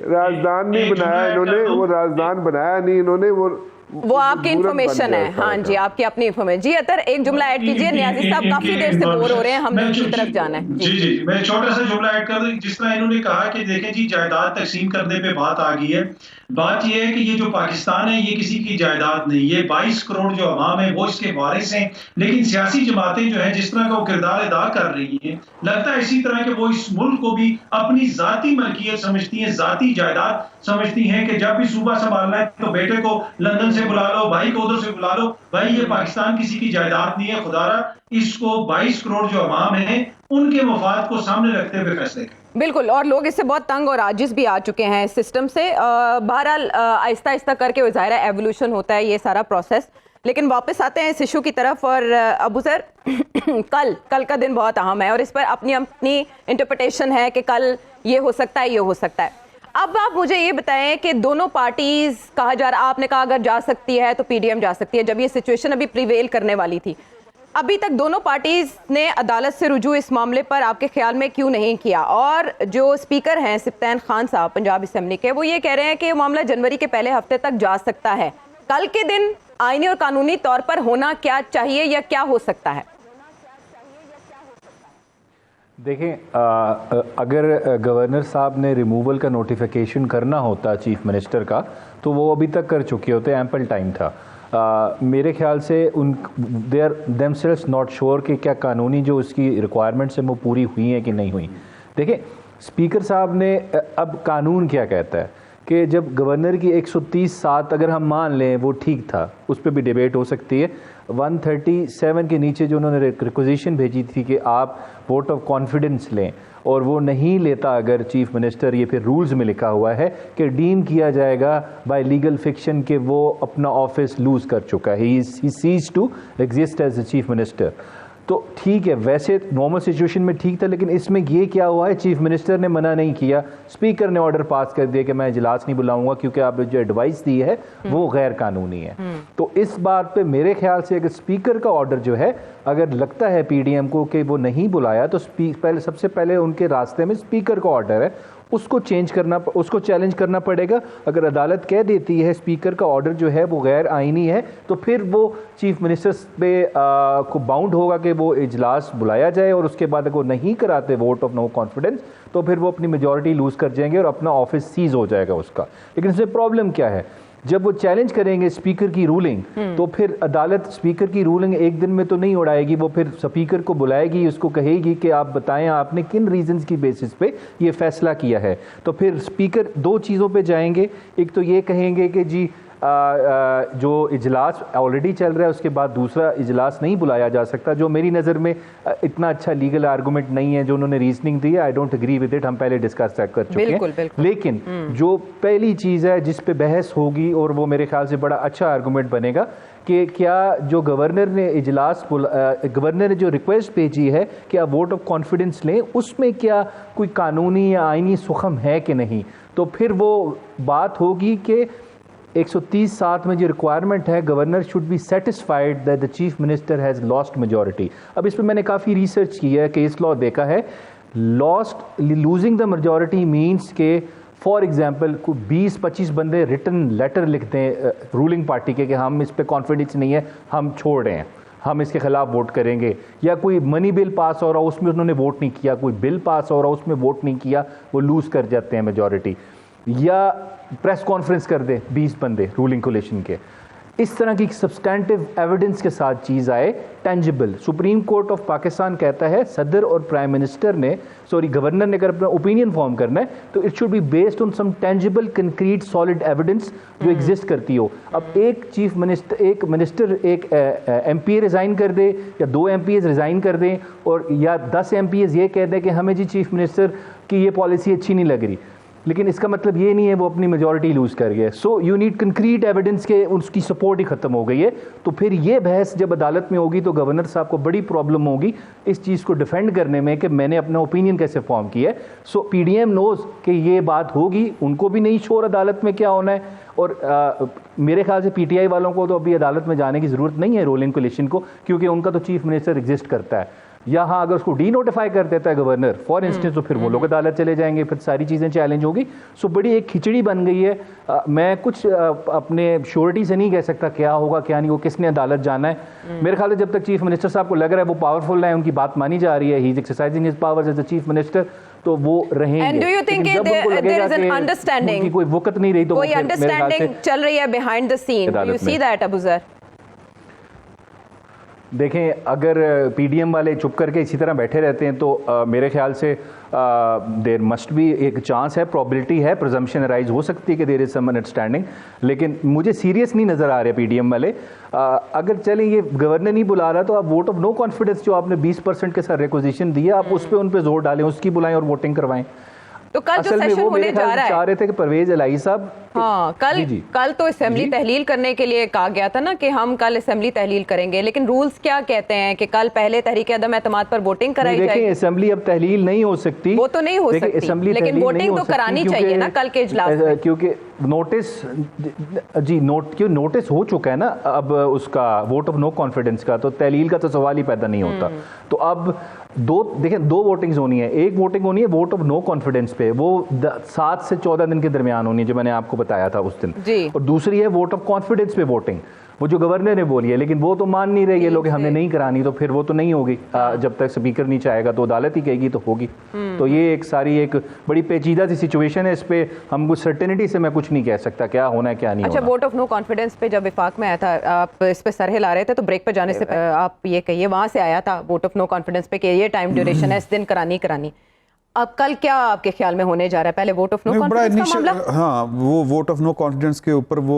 राजदान नहीं बनाया इन्होंने, वो राजदान बनाया नहीं इन्होंने, वो वो आपकी इन्फॉर्मेशन है। हाँ जी, आपकी अपनी इन्फॉर्मेशन। जी अतर, एक जुमला ऐड कीजिए। नियाजी साहब काफी देर से बोर हो रहे हैं, हमने उनकी तरफ जाना है। जी जी, मैं छोटा सा जुमला ऐड कर दूं। जिस तरह इन्होंने कहा कि देखें जी, जायदाद तकसीम करने पे बात आ गई है। बात यह है कि ये जो पाकिस्तान है, ये किसी की जायदाद नहीं, ये 22 करोड़ जो अवाम है वो इसके वारिस हैं। लेकिन सियासी जमातें जो है जिस तरह का वो किरदार अदा कर रही हैं, लगता है इसी तरह के वो इस मुल्क को भी अपनी जाती मलकियत समझती हैं, जाती जायदाद समझती हैं कि जब भी सूबा संभालना है तो बेटे को लंदन से बुला लो, भाई को उधर से बुला लो। भाई ये पाकिस्तान किसी की जायदाद नहीं है। खुदारा इसको 22 करोड़ जो अवाम है उनके मफाद को सामने रखते हुए फैसले करें। बिल्कुल, और लोग इससे बहुत तंग और आजिज भी आ चुके हैं इस सिस्टम से। बहरहाल आहिस्ता आहिस्ता करके ज़ाहिर है एवोल्यूशन होता है ये सारा प्रोसेस। लेकिन वापस आते हैं इस इशू की तरफ। और अबू सर, कल का दिन बहुत अहम है और इस पर अपनी अपनी इंटरप्रिटेशन है कि कल ये हो सकता है, ये हो सकता है। अब आप मुझे ये बताएं कि दोनों पार्टीज कहा जा रहा, आपने कहा अगर जा सकती है तो पीडीएम जा सकती है, जब ये सिचुएशन अभी प्रिवेल करने वाली थी। अभी तक दोनों पार्टीज ने अदालत से रुजू इस मामले पर आपके ख्याल में क्यों नहीं किया? और जो स्पीकर हैं सिप्तान खान साहब पंजाब असेंबली के, वो ये कह रहे हैं कि मामला जनवरी के पहले हफ्ते तक जा सकता है। कल के दिन आईनी और कानूनी तौर पर होना क्या चाहिए या क्या हो सकता है? देखें, अगर गवर्नर साहब ने रिमूवल का नोटिफिकेशन करना होता चीफ मिनिस्टर का, तो वो अभी तक कर चुके होते, एम्पल टाइम था। मेरे ख्याल से they are themselves not sure कि क्या कानूनी जो उसकी रिक्वायरमेंट्स हैं वो पूरी हुई हैं कि नहीं हुई। देखिए, स्पीकर साहब ने, अब कानून क्या कहता है कि जब गवर्नर की 130(7) अगर हम मान लें वो ठीक था, उस पर भी डिबेट हो सकती है। 137 के नीचे जो उन्होंने रिक्वेजिशन भेजी थी कि आप वोट ऑफ कॉन्फिडेंस लें, और वो नहीं लेता अगर चीफ मिनिस्टर, ये फिर रूल्स में लिखा हुआ है कि डीम किया जाएगा बाय लीगल फिक्शन कि वो अपना ऑफिस लूज कर चुका है, he ceases to exist as the chief minister. तो ठीक है, वैसे नॉर्मल सिचुएशन में ठीक था, लेकिन इसमें ये क्या हुआ है, चीफ मिनिस्टर ने मना नहीं किया, स्पीकर ने ऑर्डर पास कर दिया कि मैं इजलास नहीं बुलाऊंगा क्योंकि आपने जो एडवाइस दी है वो गैर कानूनी है। तो इस बात पे मेरे ख्याल से अगर स्पीकर का ऑर्डर जो है, अगर लगता है पीडीएम को कि वो नहीं बुलाया, तो सबसे पहले उनके रास्ते में स्पीकर का ऑर्डर है, उसको उसको चैलेंज करना पड़ेगा। अगर अदालत कह देती है स्पीकर का ऑर्डर जो है वो गैर आईनी है, तो फिर वो चीफ मिनिस्टर पे को बाउंड होगा कि वो इजलास बुलाया जाए, और उसके बाद अगर वो नहीं कराते वोट ऑफ नो कॉन्फिडेंस, तो फिर वो अपनी मेजॉरिटी लूज कर जाएंगे और अपना ऑफिस सीज हो जाएगा उसका। लेकिन इसमें प्रॉब्लम क्या है, जब वो चैलेंज करेंगे स्पीकर की रूलिंग, तो फिर अदालत स्पीकर की रूलिंग एक दिन में तो नहीं उड़ाएगी, वो फिर स्पीकर को बुलाएगी, उसको कहेगी कि आप बताएं आपने किन रीजंस की बेसिस पे ये फैसला किया है। तो फिर स्पीकर दो चीज़ों पे जाएंगे, एक तो ये कहेंगे कि जी जो इजलास ऑलरेडी चल रहा है उसके बाद दूसरा इजलास नहीं बुलाया जा सकता, जो मेरी नज़र में इतना अच्छा लीगल आर्गूमेंट नहीं है जो उन्होंने रीजनिंग दी है। I don't agree with it, हम पहले डिस्कस कर चुके हैं। लेकिन जो पहली चीज़ है जिस पे बहस होगी, और वो मेरे ख्याल से बड़ा अच्छा आर्गूमेंट बनेगा, कि क्या जो गवर्नर ने गवर्नर ने जो रिक्वेस्ट भेजी है कि आप वोट ऑफ कॉन्फिडेंस लें, उसमें क्या कोई कानूनी या आईनी सुखम है कि नहीं। तो फिर वो बात होगी कि 130(7) में जो रिक्वायरमेंट है, governor should be satisfied that the chief minister has lost majority. अब इस पर मैंने काफ़ी रिसर्च की है, केस लॉ देखा है। लूजिंग द मेजॉरिटी मीन्स के फॉर एग्जाम्पल 20-25 बंदे रिटन लेटर लिखते हैं रूलिंग पार्टी के कि हम इस पर कॉन्फिडेंस नहीं है, हम छोड़ रहे हैं, हम इसके खिलाफ वोट करेंगे। या कोई मनी बिल पास हो रहा हो उसमें उन्होंने वोट नहीं किया, कोई बिल पास हो रहा हो उसमें वोट नहीं किया, वो लूज कर जाते हैं मेजॉरिटी। या प्रेस कॉन्फ्रेंस कर दे 20 बंदे रूलिंग कोलिशन के। इस तरह की सब्सटैंटिव एविडेंस के साथ चीज़ आए, tangible. Supreme court of Pakistan कहता है सदर और प्राइम मिनिस्टर ने, गवर्नर ने अगर अपना ओपिनियन फॉर्म करना है तो it should be based on some tangible concrete solid evidence जो एग्जिस्ट करती हो। अब एक मिनिस्टर एक एमपी रिज़ाइन कर दे या 2 MPs रिज़ाइन कर दें, और या 10 MPs ये कह दें कि हमें जी चीफ मिनिस्टर की ये पॉलिसी अच्छी नहीं लग रही, लेकिन इसका मतलब ये नहीं है वो अपनी मेजॉरिटी लूज कर गया। So you need concrete evidence के उसकी सपोर्ट ही खत्म हो गई है। तो फिर ये बहस जब अदालत में होगी तो गवर्नर साहब को बड़ी प्रॉब्लम होगी इस चीज़ को डिफेंड करने में कि मैंने अपना ओपिनियन कैसे फॉर्म किया है। सो पीडीएम नोज कि ये बात होगी, उनको भी नहीं श्योर अदालत में क्या होना है। और मेरे ख्याल से पीटीआई वालों को तो अभी अदालत में जाने की ज़रूरत नहीं है रूलिंग कोलिशन को, क्योंकि उनका तो चीफ मिनिस्टर एग्जिस्ट करता है। यहाँ अगर उसको डी नोटिफाई कर देता है गवर्नर फॉर इंस्टेंस, तो फिर वो लोग अदालत चले जाएंगे, फिर सारी चीज़ें चैलेंज होगी। सो बड़ी एक खिचड़ी बन गई है। मैं कुछ अपने श्योरिटी से नहीं कह सकता क्या होगा क्या नहीं, वो किसने अदालत जाना है। मेरे ख्याल से जब तक चीफ मिनिस्टर साहब को लग रहा है वो पावरफुल है, उनकी बात मानी जा रही है, he is exercising his powers as the chief minister, तो वो रहेंगे। And do you think there is an understanding? कोई वक्त नहीं रही तो कोई अंडरस्टैंडिंग चल रही है behind the scene? Do you see that अबू ज़र? देखें, अगर पीडीएम वाले चुप करके इसी तरह बैठे रहते हैं तो मेरे ख्याल से देर मस्ट बी एक चांस है, प्रोबेबिलिटी है, प्रिजम्पशन अराइज हो सकती है कि देर इज सम अंडरस्टैंडिंग, लेकिन मुझे सीरियस नहीं नज़र आ रहे पीडीएम वाले। अगर चलें ये गवर्नर नहीं बुला रहा तो आप वोट ऑफ नो कॉन्फिडेंस जो आपने 20% के साथ रिक्वेजिशन दिया, आप उस पर उन पर जोर डालें, उसकी बुलाएं और वोटिंग करवाएं। तो कल जो सेशन होने जा रहा है, चाह रहे थे कि परवेज इलाही साहब, हाँ कल तो असेंबली तहलील करने के लिए कहा गया था ना कि हम कल असेंबली तहलील करेंगे, लेकिन रूल्स क्या कहते हैं कि कल पहले तहरीक अदम एतमाद पर वोटिंग कराई जाएगी। देखिए असेंबली अब तहलील नहीं हो सकती, वो तो नहीं हो सकती, लेकिन वोटिंग तो करानी चाहिए ना कल के इजलास में, क्योंकि नोटिस हो चुका है ना अब उसका वोट ऑफ नो कॉन्फिडेंस का, तो तहलील का तो सवाल ही पैदा नहीं होता। तो अब दो वोटिंग्स होनी है, एक वोटिंग होनी है वोट ऑफ नो कॉन्फिडेंस पे, वो 7 से 14 दिन के दरमियान होनी है जो मैंने आपको बताया था उस दिन, और दूसरी है वोट ऑफ कॉन्फिडेंस पे वोटिंग, वो जो गवर्नर ने बोली है, लेकिन वो तो मान नहीं रही है लोग, हमने नहीं करानी, तो फिर वो तो नहीं होगी। जब तक स्पीकर नहीं चाहेगा तो अदालत ही कहेगी तो होगी। तो ये एक सारी एक बड़ी पेचीदा सी सिचुएशन है, इस पे हम कुछ सर्टेनिटी से मैं कुछ नहीं कह सकता क्या होना है क्या नहीं। अच्छा, वोट ऑफ नो कॉन्फिडेंस पे जब विफाक में आया था, आप इस पे सर हिला रहे थे, तो ब्रेक पे जाने से आप ये कहिए वहां से आया था वोट ऑफ नो कॉन्फिडेंस पे कि ये टाइम ड्यूरेशन है, इस दिन करानी। अब कल क्या आपके ख्याल में होने जा रहा है? पहले वोट ऑफ नो कॉन्फिडेंस का मामला, हाँ वो वोट ऑफ नो कॉन्फिडेंस के ऊपर वो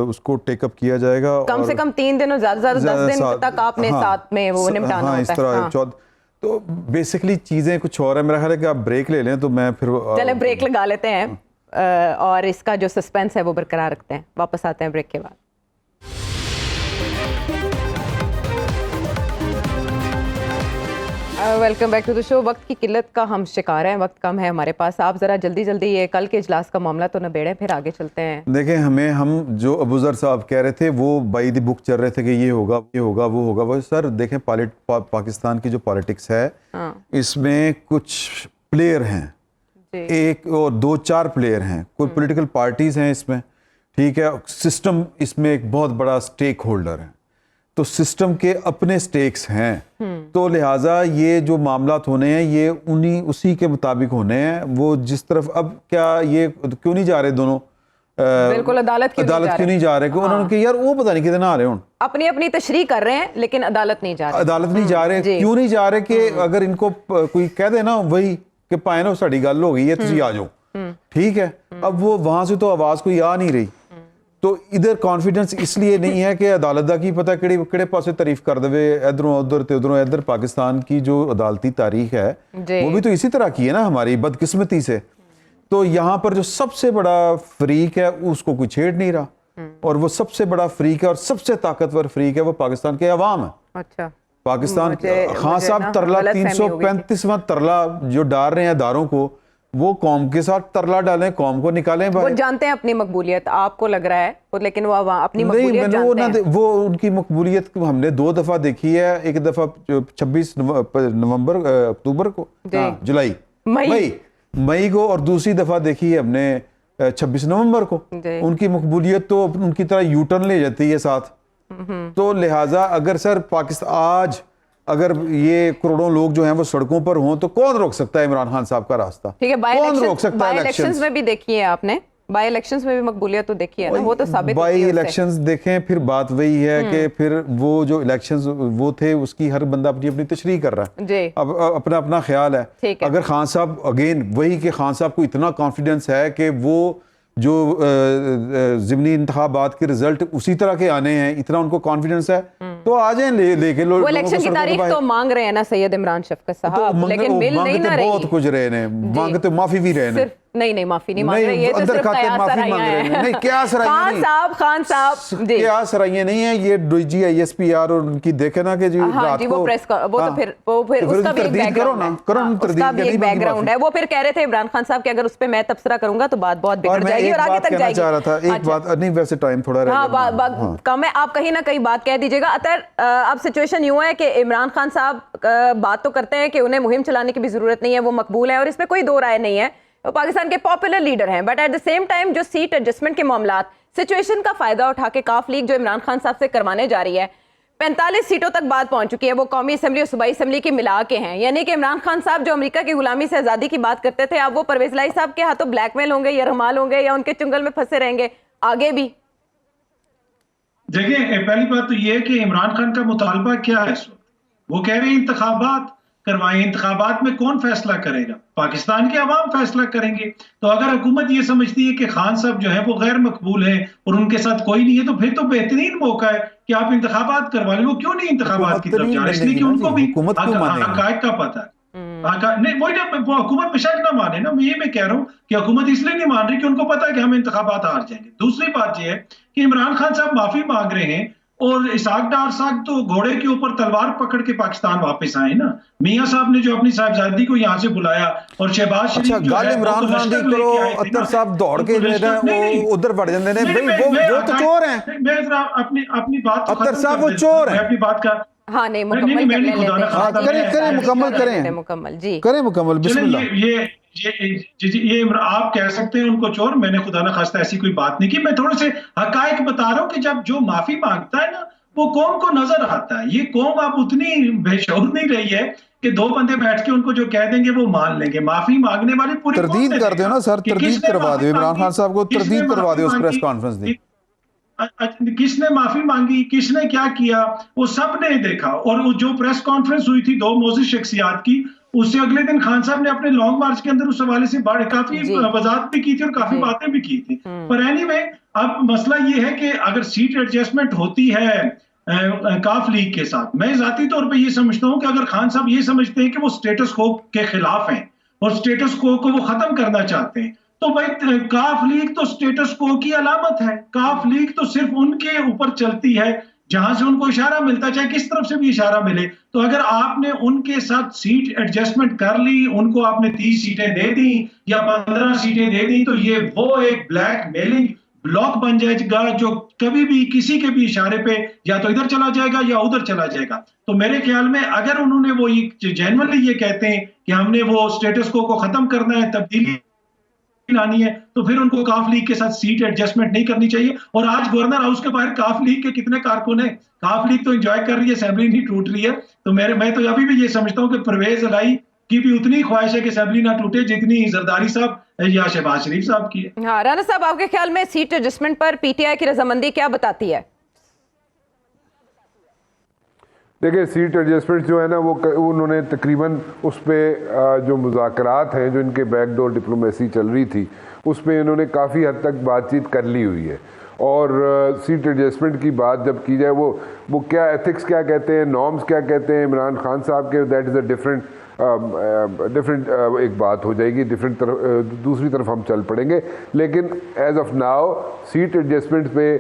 उसको टेकअप किया जाएगा, कम से कम 3 दिन और ज्यादा 10 दिन तक आपने साथ में वो निपटाना होता है। इस तरह तो बेसिकली चीजें कुछ और है। मेरा ख्याल है कि आप ब्रेक ले लें तो मैं फिर चले ब्रेक लगा लेते हैं और इसका जो सस्पेंस है वो बरकरार रखते हैं। वापस आते हैं ब्रेक के बाद। Welcome back to the show. वक्त की किल्लत का हम शिकार हैं, वक्त कम है हमारे पास। आप ज़रा जल्दी जल्दी ये कल के इजलास का मामला तो नबेड़ें, फिर आगे चलते हैं। देखें, हम जो अबू ज़र साहब कह रहे थे वो बाई द बुक चल रहे थे कि ये होगा वो होगा वो। सर देखें, पाकिस्तान की जो पॉलिटिक्स है इसमें कुछ प्लेयर हैं, एक और 2-4 प्लेयर हैं, कोई पॉलिटिकल पार्टीज हैं इसमें, ठीक है। सिस्टम इसमें एक बहुत बड़ा स्टेक होल्डर है, तो सिस्टम के अपने स्टेक्स हैं, तो लिहाजा ये जो मामलात होने हैं ये उसी के मुताबिक होने हैं। वो जिस तरफ, अब क्या ये क्यों नहीं जा रहे दोनों, बिल्कुल अदालत क्यों नहीं जा रहे? उन्होंने कि यार वो पता नहीं कितने आ रहे हो, अपनी तशरीह कर रहे हैं लेकिन अदालत नहीं जा रहे। क्यों नहीं जा रहे? कि अगर इनको कोई कह दे ना वही कि पाए ना साड़ी गल हो गई है, तुम आ जाओ, ठीक है। अब वो वहां से तो आवाज कोई आ नहीं रही, तो इधर कॉन्फिडेंस इसलिए नहीं है कि अदालत दा की पता किहड़े पासे तारीफ कर दे, इधरों उधर ते उधरों इधर। पाकिस्तान की जो अदालती तारीख है वो भी तो इसी तरह की है ना, हमारी बदकिस्मती से। तो यहाँ पर जो सबसे बड़ा फरीक है उसको कोई छेड़ नहीं रहा, और वो सबसे बड़ा फरीक है और सबसे ताकतवर फरीक है वो पाकिस्तान के अवाम है। अच्छा, पाकिस्तान खान साहब तरला 335वां तरला जो डाल रहे हैं अदारों को, वो कौम के साथ तरला डालें, कौम को निकालें। वो जानते हैं अपनी मकबूलियत, आपको लग रहा है, लेकिन वो अपनी मकबूलियत जानते हैं। वो उनकी मकबूलियत हमने 2 दफा देखी है। एक दफा 26 नवंबर अक्टूबर को, जुलाई मई को, और दूसरी दफा देखी है हमने 26 नवंबर को। उनकी मकबूलियत तो उनकी तरह यूटर्न ले जाती है साथ। तो लिहाजा अगर सर पाकिस्तान आज अगर ये करोड़ों लोग जो हैं वो सड़कों पर हों तो कौन रोक सकता है इमरान खान साहब का रास्ता? ठीक है, कौन रोक सकता है? इलेक्शंस में भी देखी है आपने, बाई इलेक्शंस में भी मकबूलियत तो देखी है ना, वो तो साबित बाई इलेक्शंस देखें, फिर बात वही है कि फिर वो जो इलेक्शंस वो थे उसकी हर बंदा अपनी तशरीह कर रहा है, अब अपना ख्याल है। अगर खान साहब अगेन वही कि खान साहब को इतना कॉन्फिडेंस है कि वो जो ज़िमनी इंतखाबात के रिजल्ट उसी तरह के आने हैं, इतना उनको कॉन्फिडेंस है, तो आ जाएं लेके लोग। इलेक्शन की तारीख तो मांग रहे हैं ना सैयद इमरान शफकत साहब, लेकिन मिल नहीं ना रही। बहुत कुछ रहे ने, मांगते माफी भी रहे ने, नहीं माफी नहीं मांग रहे, ये तो सिर्फ कयास सराइयां हैं। नहीं क्या सराइयां, खान साहब जी क्या सराइयां नहीं है, ये डीजी ISPR और उनकी देखे ना कि जी रात को वो प्रेस वो तो फिर उसका भी एक बैकग्राउंड है। वो फिर कह रहे थे इमरान खान साहब कि अगर उस पे मैं तबसरा करूंगा तो बात बहुत बिगड़ जाएगी और आगे तक जाएगी। चाह रहा था एक बात, नहीं वैसे टाइम थोड़ा रह गया, कम है, आप कहीं ना कहीं बात कह दीजिएगा। अतर अब सिचुएशन यूं है कि इमरान खान साहब बात तो करते हैं कि उन्हें मुहिम चलाने की भी जरूरत नहीं है, वो मकबूल है और इसमें कोई दो राय नहीं है, वो पाकिस्तान के पॉपुलर लीडर हैं, but at the same time जो सीट एडजस्टमेंट के मामलात, सिचुएशन का फायदा उठा के काफ लीग जो इमरान खान साहब से करवाने जा रही है, 45 सीटों तक बात पहुंच चुकी है, वो कौमी असम्बली और सूबाई असम्बली की मिला के हैं। यानी कि इमरान खान साहब जो अमेरिका की गुलामी से आज़ादी की बात करते थे, अब वो परवेज लाई साहब के हाथों ब्लैकमेल होंगे या रमाल होंगे या उनके चुंगल में फंसे रहेंगे आगे भी। देखिए, पहली बात तो ये है कि इमरान खान का मुतालबा क्या है इस वक्त। वो कह रहे हैं इंतखाबात करवाएं। इंतखाबात में कौन फैसला करेगा? पाकिस्तान के अवाम फैसला करेंगे। तो अगर हुकूमत ये समझती है कि खान साहब जो है वो गैर मकबूल है और उनके साथ कोई नहीं है, तो फिर तो बेहतरीन मौका है कि आप इंतखाबात करवा लें। वो क्यों नहीं इंतखाबात की तरफ जा रहे? इसलिए कि उनको भी हकायक का पता है। नहीं, वही ना, हुकूमत बेशक ना माने ना, मैं कह रहा हूँ कि हुकूमत इसलिए नहीं मान रही कि उनको पता है कि हम इंतखाबात हार जाएंगे। दूसरी बात यह है कि इमरान खान साहब माफी मांग रहे हैं और इसाक डार साहब तो घोड़े के ऊपर तलवार पकड़ के पाकिस्तान वापस आए ना। मियां साहब ने जो अपनी साहबजादी को यहाँ से बुलाया और शहबाज शरीफ जो है इमरान खान दी करो, अत्तर साहब दौड़ के उधर बढ़ जाते हैं, वो तो चोर हैं। मैं जरा अपनी बात, अत्तर साहब वो चोर हैं, अपनी बात का हाँ नहीं मुकम्मल करें मुकम्मल बिस्मिल्लाह। ये आप कह सकते हैं उनको चोर, मैंने खुदा ना खास्ता ऐसी कोई बात नहीं की। मैं थोड़े से हकायक बता रहा हूँ कि जब जो माफी मांगता है ना, वो कौम को नजर आता है। ये कौम आप उतनी बेशऊर नहीं रही है कि दो बंदे बैठ के उनको जो कह देंगे वो मान लेंगे। माफी मांगने वाली पूरी तरदीद कर दो ना सर, तरदीद करवा दो इमरान खान साहब को, तरदीद करवा दो उस प्रेस कॉन्फ्रेंस दी। किसने माफी मांगी, किसने क्या किया, वो सब ने देखा। और वो जो प्रेस कॉन्फ्रेंस हुई थी दो मोअज़्ज़िज़ शख्सियात की, उससे अगले दिन खान साहब ने अपने लॉन्ग मार्च के अंदर उस हवाले से काफी वजाहत भी की थी और काफी बातें भी की थी। पर एनीवे, अब मसला ये है कि अगर सीट एडजस्टमेंट होती है काफ लीग के साथ, मैं जाती तौर पे ये समझता हूं कि अगर खान साहब ये समझते हैं कि वो स्टेटस को के खिलाफ हैं और स्टेटस को वो खत्म करना चाहते हैं, तो भाई काफ लीग तो स्टेटस को की अलामत है। काफ लीग तो सिर्फ उनके ऊपर चलती है जहां से उनको इशारा मिलता है, चाहे किस तरफ से भी इशारा मिले। तो अगर आपने उनके साथ सीट एडजस्टमेंट कर ली, उनको आपने 30 सीटें दे दी या 15 सीटें दे दी, तो ये वो एक ब्लैक मेलिंग ब्लॉक बन जाएगा जो कभी भी किसी के भी इशारे पे या तो इधर चला जाएगा या उधर चला जाएगा। तो मेरे ख्याल में अगर उन्होंने वो जेन्युइनली ये कहते हैं कि हमने वो स्टेटस को खत्म करना है, तब्दीली लानी है, तो फिर उनको काफ लीग के साथ सीट एडजस्टमेंट नहीं करनी चाहिए। और आज गवर्नर हाउस के बाहर काफ लीग के कितने कारकुन हैं? काफ लीग तो एंजॉय कर रही है, असेंबली नहीं टूट रही है। तो मैं तो अभी भी ये समझता हूं कि परवेज अलाई की भी उतनी ख्वाहिश है कि असेंबली ना टूटे जितनी जरदारी साहब या शहबाज शरीफ साहब की है। हाँ राना साहब, आपके ख्याल में सीट एडजस्टमेंट पर पीटीआई की रजामंदी क्या बताती है? देखिए, सीट एडजस्टमेंट जो है ना, वो उन्होंने तकरीबन उस पर जो मुज़ाकरात हैं, जो इनके बैकडोर डिप्लोमेसी चल रही थी, उस पर इन्होंने काफ़ी हद तक बातचीत कर ली हुई है। और सीट एडजस्टमेंट की बात जब की जाए, वो क्या एथिक्स क्या कहते हैं, नॉर्म्स क्या कहते हैं इमरान खान साहब के, दैट इज़ अ डिफरेंट एक बात हो जाएगी, डिफरेंट तरफ दूसरी तरफ हम चल पड़ेंगे। लेकिन as of now seat adjustment पे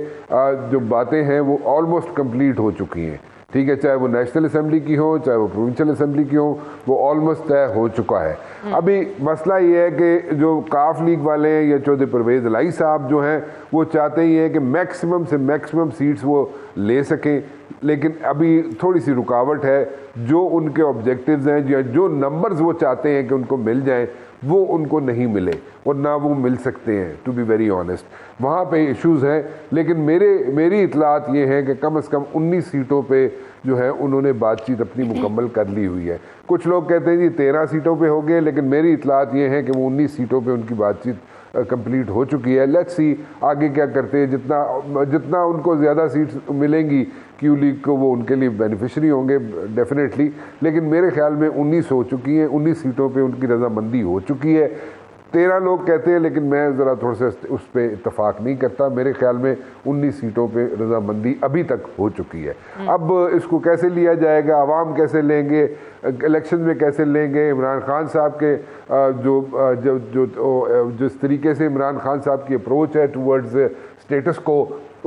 जो बातें हैं वो ऑलमोस्ट कंप्लीट हो चुकी हैं। ठीक है, चाहे वो नेशनल असेंबली की हो, चाहे वो प्रोविंशियल असेंबली की हो, वो ऑलमोस्ट तय हो चुका है। अभी मसला ये है कि जो काफ लीग वाले हैं या चौधरी परवेज अलाई साहब जो हैं, वो चाहते ही हैं कि मैक्सिमम से मैक्सिमम सीट्स वो ले सकें, लेकिन अभी थोड़ी सी रुकावट है। जो उनके ऑब्जेक्टिव्स हैं या जो नंबर्स वो चाहते हैं कि उनको मिल जाएं, वो उनको नहीं मिले और ना वो मिल सकते हैं, टू बी वेरी ऑनेस्ट। वहाँ पे इश्यूज़ हैं, लेकिन मेरी इतलात ये है कि कम से कम 19 सीटों पे जो है उन्होंने बातचीत अपनी मुकम्मल कर ली हुई है। कुछ लोग कहते हैं जी 13 सीटों पे हो गए, लेकिन मेरी इतलात ये है कि वो 19 सीटों पे उनकी बातचीत कंप्लीट हो चुकी है। लेट्स सी आगे क्या करते हैं। जितना उनको ज़्यादा सीट्स मिलेंगी क्यू लीग को, वो उनके लिए बेनिफिशरी होंगे डेफिनेटली। लेकिन मेरे ख्याल में 19 हो चुकी हैं, 19 सीटों पे उनकी रजामंदी हो चुकी है। 13 लोग कहते हैं, लेकिन मैं ज़रा थोड़ा सा उस पर इत्तफाक नहीं करता। मेरे ख्याल में 19 सीटों पे रजामंदी अभी तक हो चुकी है। अब इसको कैसे लिया जाएगा, आवाम कैसे लेंगे, इलेक्शन में कैसे लेंगे, इमरान खान साहब के जिस तरीके से इमरान खान साहब की अप्रोच है टूवर्ड्स स्टेटस को,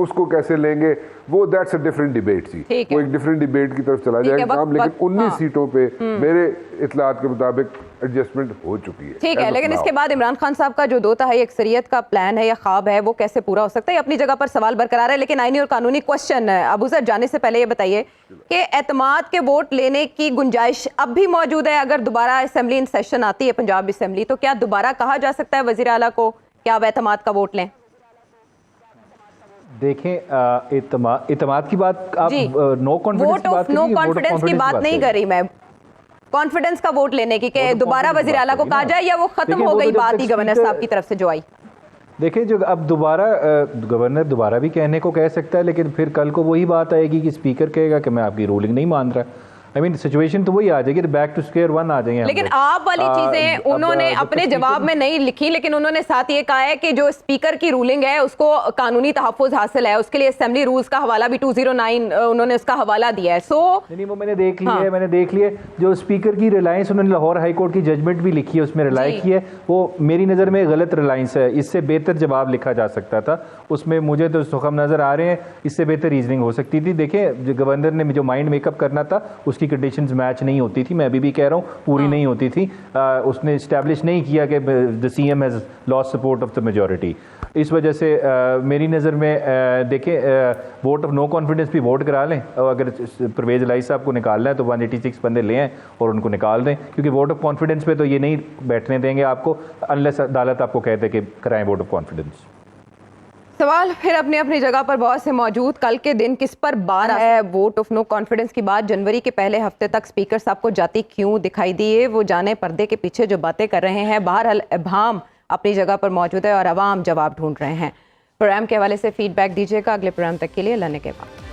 उसको कैसे लेंगे, वो दैट्स अ डिफरेंट डिबेट सी, वो एक डिफरेंट डिबेट की तरफ चला जाएगा काम। लेकिन 19 सीटों पे मेरे इत्तलात के मुताबिक एडजस्टमेंट हो चुकी है। ठीक है, लेकिन इसके बाद इमरान खान साहब का जो 2 तिहाई अक्सरियत का प्लान है या ख्वाब है, वो कैसे पूरा हो सकता है? अपनी जगह पर सवाल बरकरार है, लेकिन आईनी और कानूनी क्वेश्चन अबू सर जाने से पहले ये बताइए कि एतमाद के वोट लेने की गुंजाइश अब भी मौजूद है? अगर दोबारा असेंबली इन सेशन आती है पंजाब असेंबली, तो क्या दोबारा कहा जा सकता है वज़ीर आला को कि आप एतमाद का वोट लें? देखें, इतमाद की बात आप नो कॉन्फिडेंस की बात नहीं कर रही मैं, कॉन्फिडेंस का वोट लेने की, कि दोबारा वज़ीर आला को कहा जाए या वो खत्म हो गई बात ही गवर्नर साहब की तरफ से जो आई? देखिए, जो अब दोबारा गवर्नर दोबारा भी कहने को कह सकता है, लेकिन फिर कल को वही बात आएगी कि स्पीकर कहेगा कि मैं आपकी रूलिंग नहीं मान रहा। आई मीन सिचुएशन तो वही आ जाएगी, बैक टू स्क्वायर वन आ जाएंगे। लेकिन आप वाली चीजें उन्होंने अपने जवाब में नहीं लिखी, लेकिन उन्होंने साथ ये कहा है कि जो स्पीकर की रूलिंग है उसको कानूनी तहफ़्फ़ुज़ हासिल है, उसके लिए असेंबली रूल्स का हवाला भी 209 उन्होंने उसका हवाला दिया है। नहीं, वो मैंने देख लिया है, मैंने देख लिया जो स्पीकर की रिलायंस उन्होंने लाहौर हाई कोर्ट की जजमेंट भी लिखी है, उसमें रिलाई की है, वो मेरी नज़र में गलत रिलायंस है। इससे बेहतर जवाब लिखा जा सकता था, उसमें मुझे तो सुखम नज़र आ रहे हैं, इससे बेहतर रीजनिंग हो सकती थी। देखें, गवर्नर ने जो माइंड मेकअप करना था उसकी कंडीशंस मैच नहीं होती थी, मैं अभी भी कह रहा हूँ पूरी नहीं होती थी। उसने इस्टेब्लिश नहीं किया कि the CM has lost support of the majority. इस वजह से मेरी नज़र में देखें, वोट ऑफ नो कॉन्फिडेंस भी वोट करा लें, और अगर परवेज़ इलाही साहब को निकालना है तो 186 बंदे ले आएँ और उनको निकाल दें, क्योंकि वोट ऑफ कॉन्फिडेंस पे तो ये नहीं बैठने देंगे आपको अनलेस अदालत आपको कहते कि कराएं वोट ऑफ कॉन्फिडेंस। सवाल फिर अपनी अपनी जगह पर बहुत से मौजूद। कल के दिन किस पर बार है वोट ऑफ नो कॉन्फिडेंस की बात? जनवरी के पहले हफ्ते तक स्पीकर साहब को जाती क्यों दिखाई दी है? वो जाने पर्दे के पीछे जो बातें कर रहे हैं, बहरहाल इब्हाम अपनी जगह पर मौजूद है और अवाम जवाब ढूंढ रहे हैं। प्रोग्राम के हवाले से फीडबैक दीजिएगा। अगले प्रोग्राम तक के लिए अल्लाह ने के बाद।